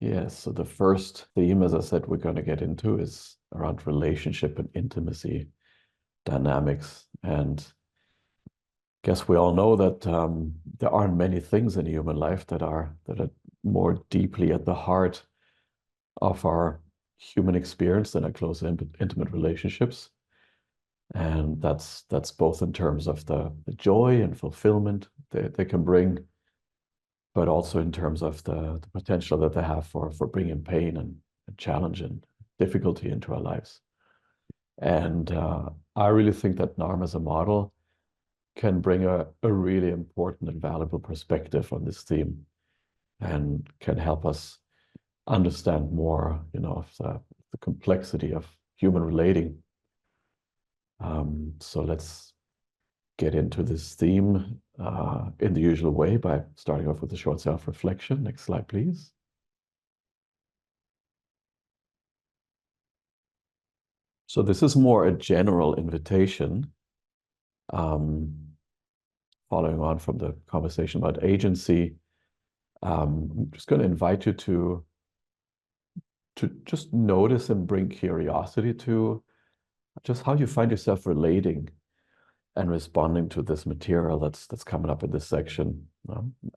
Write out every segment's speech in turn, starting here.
Yes, so the first theme, as I said, we're going to get into is around relationship and intimacy dynamics. And I guess we all know that there aren't many things in human life that are more deeply at the heart of our human experience than our close intimate relationships. And that's both in terms of the joy and fulfillment they can bring, but also in terms of the potential that they have for bringing pain and challenge and difficulty into our lives. And I really think that NARM as a model can bring a really important and valuable perspective on this theme and can help us understand more, of the complexity of human relating. So let's get into this theme in the usual way by starting off with a short self-reflection. Next slide, please. So this is more a general invitation, following on from the conversation about agency. I'm just going to invite you to just notice and bring curiosity to just how you find yourself relating and responding to this material that's coming up in this section.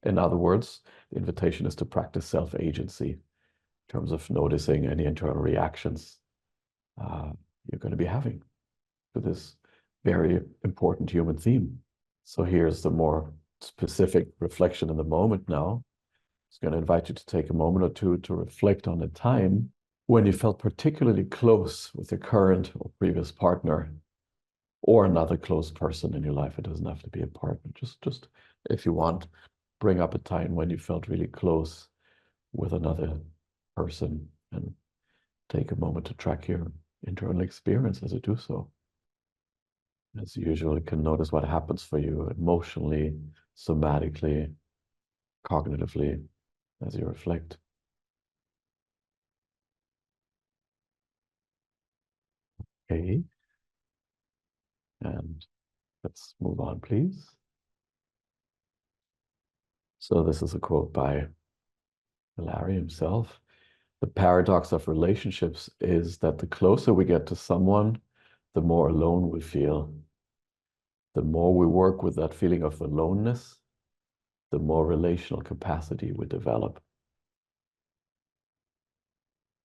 In other words, the invitation is to practice self-agency in terms of noticing any internal reactions you're going to be having to this very important human theme. So here's the more specific reflection in the moment now. It's going to invite you to take a moment or two to reflect on a time when you felt particularly close with your current or previous partner or another close person in your life. It doesn't have to be a partner. Just if you want, bring up a time when you felt really close with another person and take a moment to track your internal experience as you do so. As usual, you can notice what happens for you emotionally, somatically, cognitively as you reflect. Okay. And let's move on, please. So this is a quote by Larry himself. The paradox of relationships is that the closer we get to someone, the more alone we feel. The more we work with that feeling of aloneness, the more relational capacity we develop.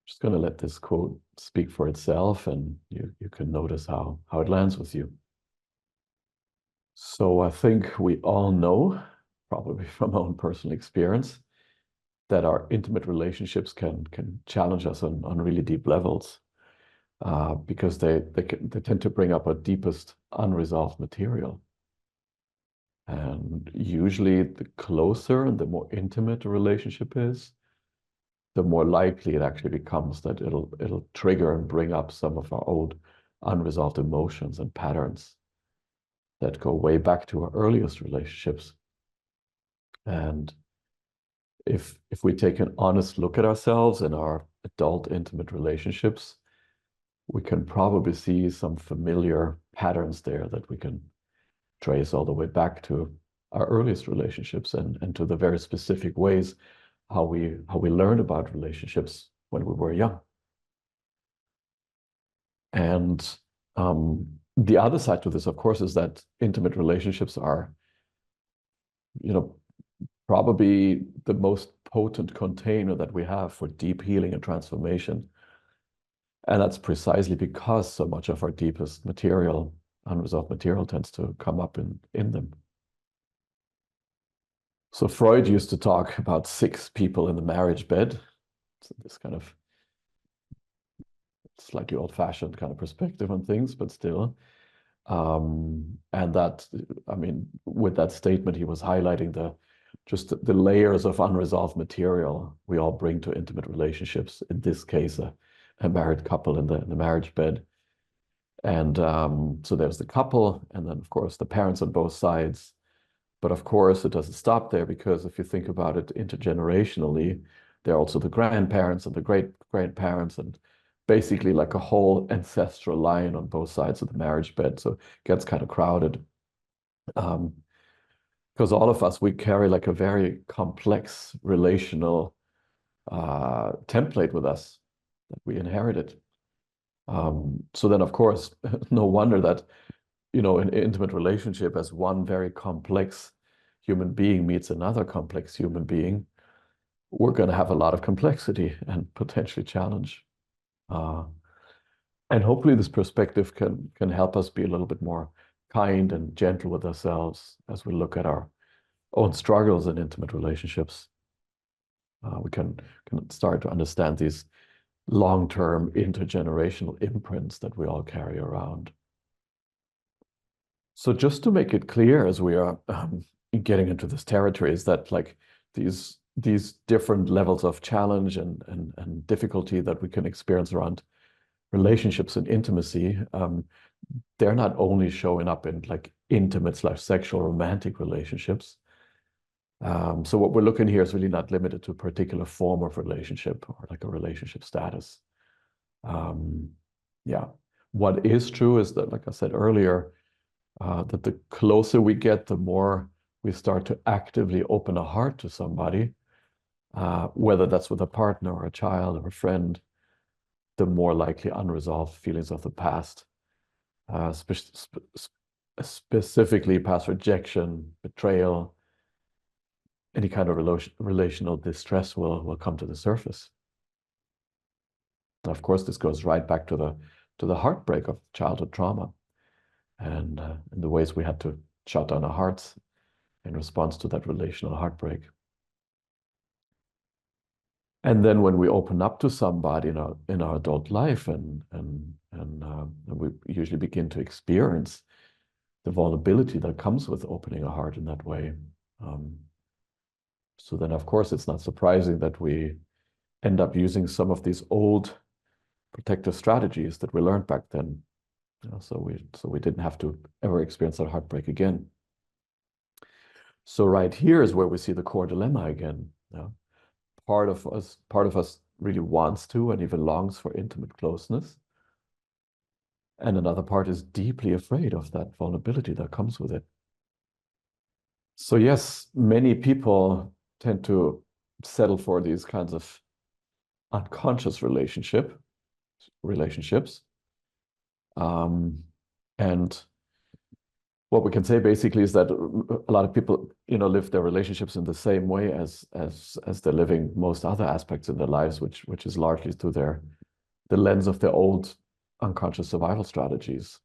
Just going to let this quote speak for itself, and you can notice how it lands with you. So I think we all know, probably from our own personal experience, that our intimate relationships can challenge us on really deep levels, because they tend to bring up our deepest unresolved material. And usually the closer and the more intimate a relationship is, the more likely it actually becomes that it'll trigger and bring up some of our old unresolved emotions and patterns that go way back to our earliest relationships. And if we take an honest look at ourselves and our adult intimate relationships, we can probably see some familiar patterns there that we can trace all the way back to our earliest relationships and to the very specific ways how we learned about relationships when we were young. And the other side to this, of course, is that intimate relationships are, probably the most potent container that we have for deep healing and transformation. And that's precisely because so much of our deepest material, unresolved material, tends to come up in them. So Freud used to talk about 6 people in the marriage bed. So this kind of slightly old-fashioned kind of perspective on things, but still. And that, with that statement, he was highlighting just the layers of unresolved material we all bring to intimate relationships. In this case, a married couple in the marriage bed. And so there's the couple, and then of course the parents on both sides. But of course it doesn't stop there, because if you think about it intergenerationally, there are also the grandparents and the great-grandparents, and basically like a whole ancestral line on both sides of the marriage bed. So it gets kind of crowded. Because all of us, we carry like a very complex relational template with us that we inherited. So then, of course, no wonder that, an intimate relationship as one very complex human being meets another complex human being, we're going to have a lot of complexity and potentially challenge. And hopefully this perspective can help us be a little bit more kind and gentle with ourselves as we look at our own struggles in intimate relationships. We can start to understand these long-term intergenerational imprints that we all carry around. So just to make it clear as we are getting into this territory, is that like these different levels of challenge and difficulty that we can experience around relationships and intimacy, they're not only showing up in like intimate/sexual romantic relationships. So what we're looking here is really not limited to a particular form of relationship or like a relationship status. Yeah, what is true is that, like I said earlier, that the closer we get, the more we start to actively open a heart to somebody, whether that's with a partner or a child or a friend, the more likely unresolved feelings of the past, specifically past rejection, betrayal, any kind of relational distress will come to the surface. Of course, this goes right back to the heartbreak of childhood trauma and the ways we had to shut down our hearts in response to that relational heartbreak. And then when we open up to somebody in our adult life and we usually begin to experience the vulnerability that comes with opening a heart in that way. So then, of course, it's not surprising that we end up using some of these old protective strategies that we learned back then. So we didn't have to ever experience that heartbreak again. So right here is where we see the core dilemma again. Part of us really wants to and even longs for intimate closeness. And another part is deeply afraid of that vulnerability that comes with it. So yes, many people tend to settle for these kinds of unconscious relationships. And what we can say basically is that a lot of people, live their relationships in the same way as they're living most other aspects in their lives, which is largely through the lens of their old unconscious survival strategies.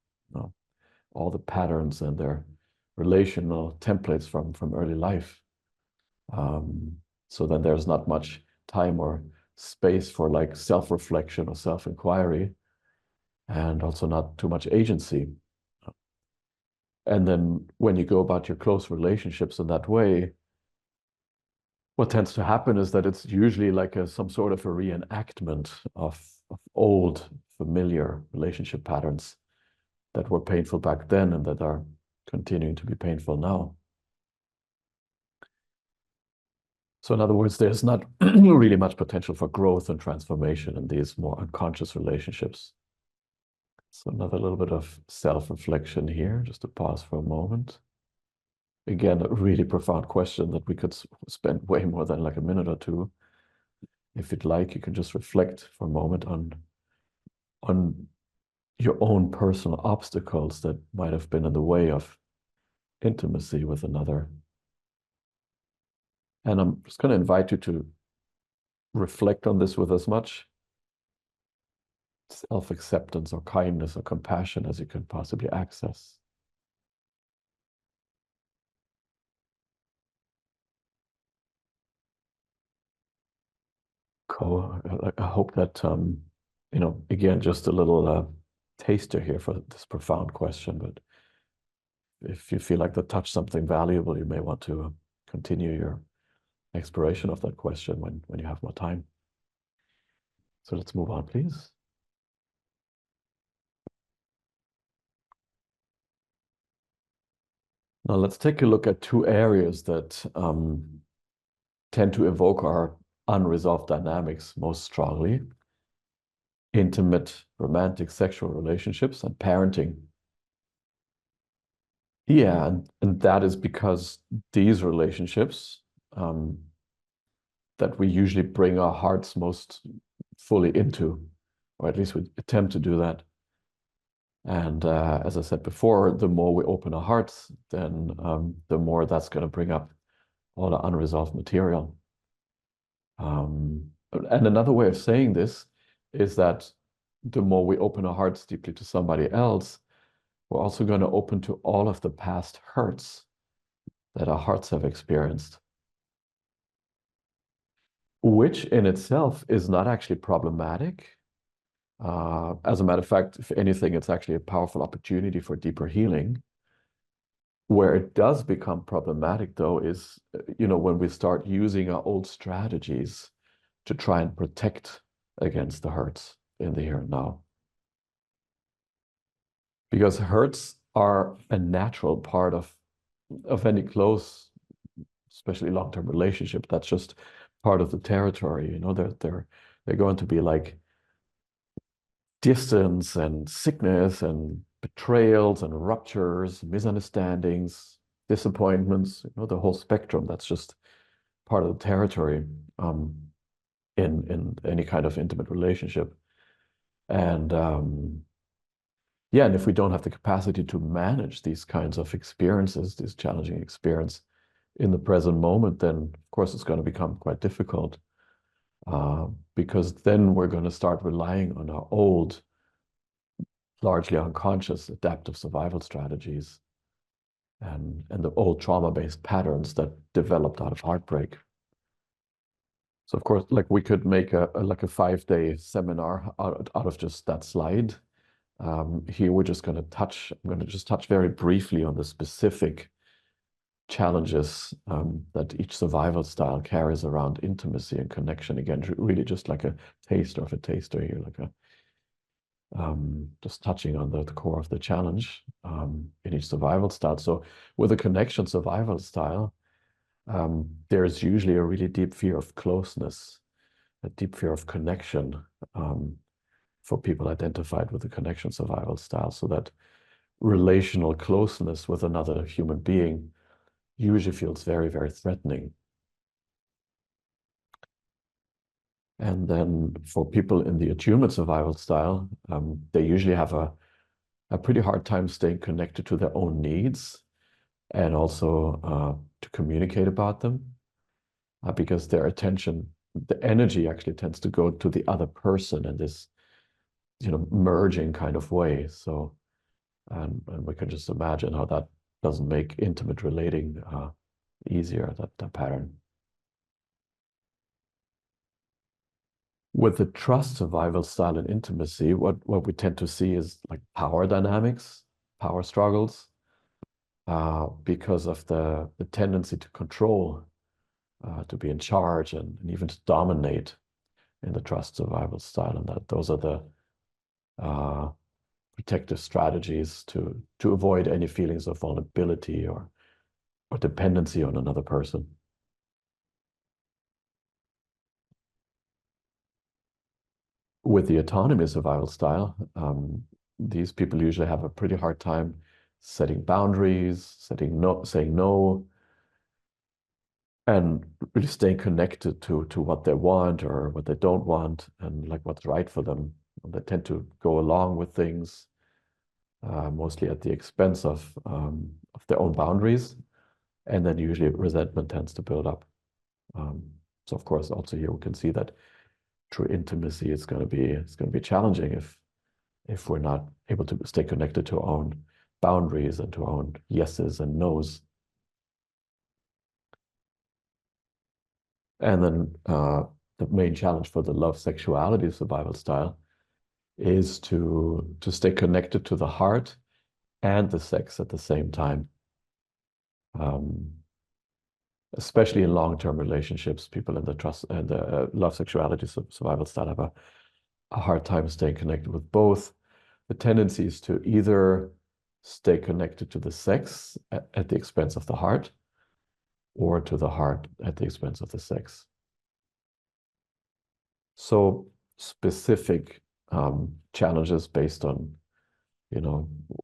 All the patterns and their relational templates from early life. So then there's not much time or space for like self-reflection or self-inquiry, and also not too much agency. And then when you go about your close relationships in that way, what tends to happen is that it's usually like some sort of a reenactment of old familiar relationship patterns that were painful back then and that are continuing to be painful now. So in other words, there's not really much potential for growth and transformation in these more unconscious relationships. So another little bit of self-reflection here, just to pause for a moment. Again, a really profound question that we could spend way more than like a minute or two. If you'd like, you can just reflect for a moment on your own personal obstacles that might have been in the way of intimacy with another. And I'm just going to invite you to reflect on this with as much self-acceptance or kindness or compassion as you can possibly access. Cool. I hope that, again, just a little taster here for this profound question, but if you feel like that touched something valuable, you may want to continue your exploration of that question when you have more time. So let's move on, please. Now let's take a look at two areas that tend to evoke our unresolved dynamics most strongly: intimate, romantic, sexual relationships and parenting. Yeah, and that is because these relationships that we usually bring our hearts most fully into, or at least we attempt to do that. And as I said before, the more we open our hearts, then the more that's going to bring up all the unresolved material. And another way of saying this is that the more we open our hearts deeply to somebody else, we're also going to open to all of the past hurts that our hearts have experienced, which in itself is not actually problematic. As a matter of fact, if anything, it's actually a powerful opportunity for deeper healing. Where it does become problematic, though, is when we start using our old strategies to try and protect against the hurts in the here and now. Because hurts are a natural part of any close, especially long-term relationship. That's just part of the territory. They're going to be like distance and sickness and betrayals and ruptures, misunderstandings, disappointments, the whole spectrum. That's just part of the territory in any kind of intimate relationship. And and if we don't have the capacity to manage these kinds of experiences, this challenging experience in the present moment, then of course it's going to become quite difficult. Because then we're going to start relying on our old, largely unconscious adaptive survival strategies and the old trauma-based patterns that developed out of heartbreak. So of course, like we could make a 5-day seminar out of just that slide. Here we're just going to touch, I'm going to just touch very briefly on the specific challenges that each survival style carries around intimacy and connection. Again, really just like a taster of a taster here, like a just touching on the core of the challenge in each survival style. So with a connection survival style, there's usually a really deep fear of closeness, a deep fear of connection for people identified with the connection survival style. So that relational closeness with another human being usually feels very, very threatening. And then for people in the attunement survival style, they usually have a pretty hard time staying connected to their own needs and also to communicate about them because their attention, the energy actually tends to go to the other person in this, merging kind of way. So, and we can just imagine how that doesn't make intimate relating easier, that pattern. With the trust survival style and intimacy, what we tend to see is like power dynamics, power struggles, because of the tendency to control, to be in charge, and even to dominate in the trust survival style. And those are the protective strategies to avoid any feelings of vulnerability or dependency on another person. With the autonomy survival style, these people usually have a pretty hard time setting boundaries, saying no, and really staying connected to what they want or what they don't want and like what's right for them. And they tend to go along with things, mostly at the expense of their own boundaries, and then usually resentment tends to build up. So of course, also here we can see that true intimacy is going to be challenging if we're not able to stay connected to our own boundaries and to our own yeses and nos. And then the main challenge for the love sexuality survival style is to stay connected to the heart and the sex at the same time. Especially in long-term relationships, people in the trust and the love sexuality survival style have a hard time staying connected with both. The tendency is to either stay connected to the sex at the expense of the heart, or to the heart at the expense of the sex. So specific challenges based on,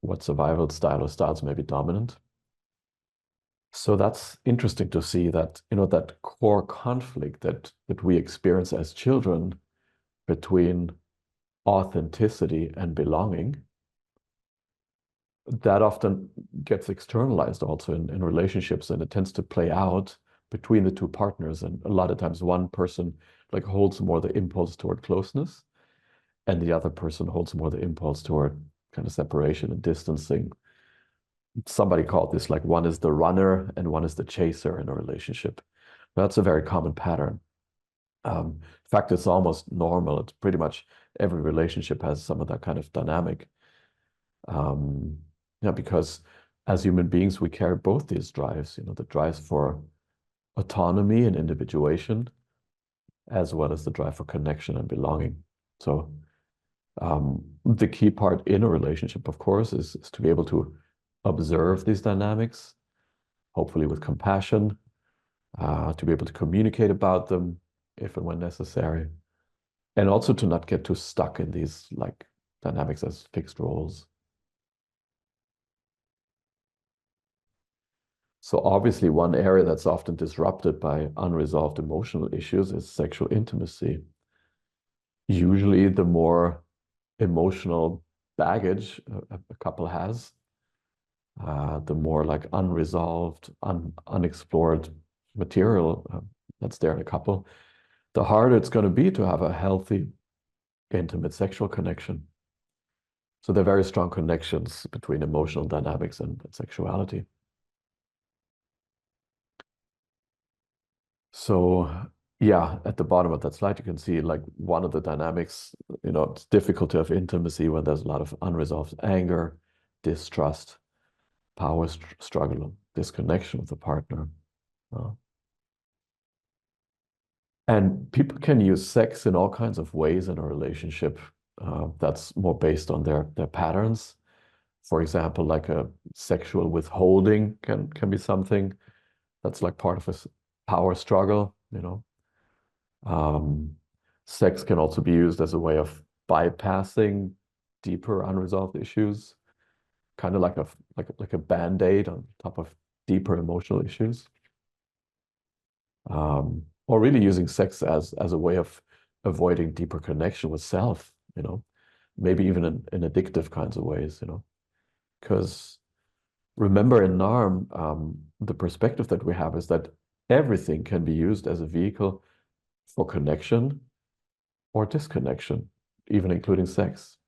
what survival style or styles may be dominant. So that's interesting to see that, that core conflict that we experience as children between authenticity and belonging, that often gets externalized also in relationships, and it tends to play out between the two partners. And a lot of times one person like holds more the impulse toward closeness, and the other person holds more the impulse toward kind of separation and distancing. Somebody called this like one is the runner and one is the chaser in a relationship. That's a very common pattern. In fact, it's almost normal. It's pretty much every relationship has some of that kind of dynamic. Um, because as human beings, we carry both these drives, the drives for autonomy and individuation, as well as the drive for connection and belonging. So the key part in a relationship, of course, is to be able to observe these dynamics, hopefully with compassion, to be able to communicate about them if and when necessary, and also to not get too stuck in these like dynamics as fixed roles. So obviously one area that's often disrupted by unresolved emotional issues is sexual intimacy. Usually the more emotional baggage a couple has, the more like unresolved, unexplored material that's there in a couple, the harder it's going to be to have a healthy, intimate sexual connection. So there are very strong connections between emotional dynamics and sexuality. So yeah, at the bottom of that slide, you can see like one of the dynamics, it's difficult to have intimacy when there's a lot of unresolved anger, distrust, power struggle, disconnection with the partner. And people can use sex in all kinds of ways in a relationship. That's more based on their patterns. For example, like a sexual withholding can be something that's like part of a power struggle. Sex can also be used as a way of bypassing deeper unresolved issues, kind of like a band-aid on top of deeper emotional issues. Or really using sex as a way of avoiding deeper connection with self, maybe even in addictive kinds of ways. Because remember in NARM, the perspective that we have is that everything can be used as a vehicle for connection or disconnection, even including sex.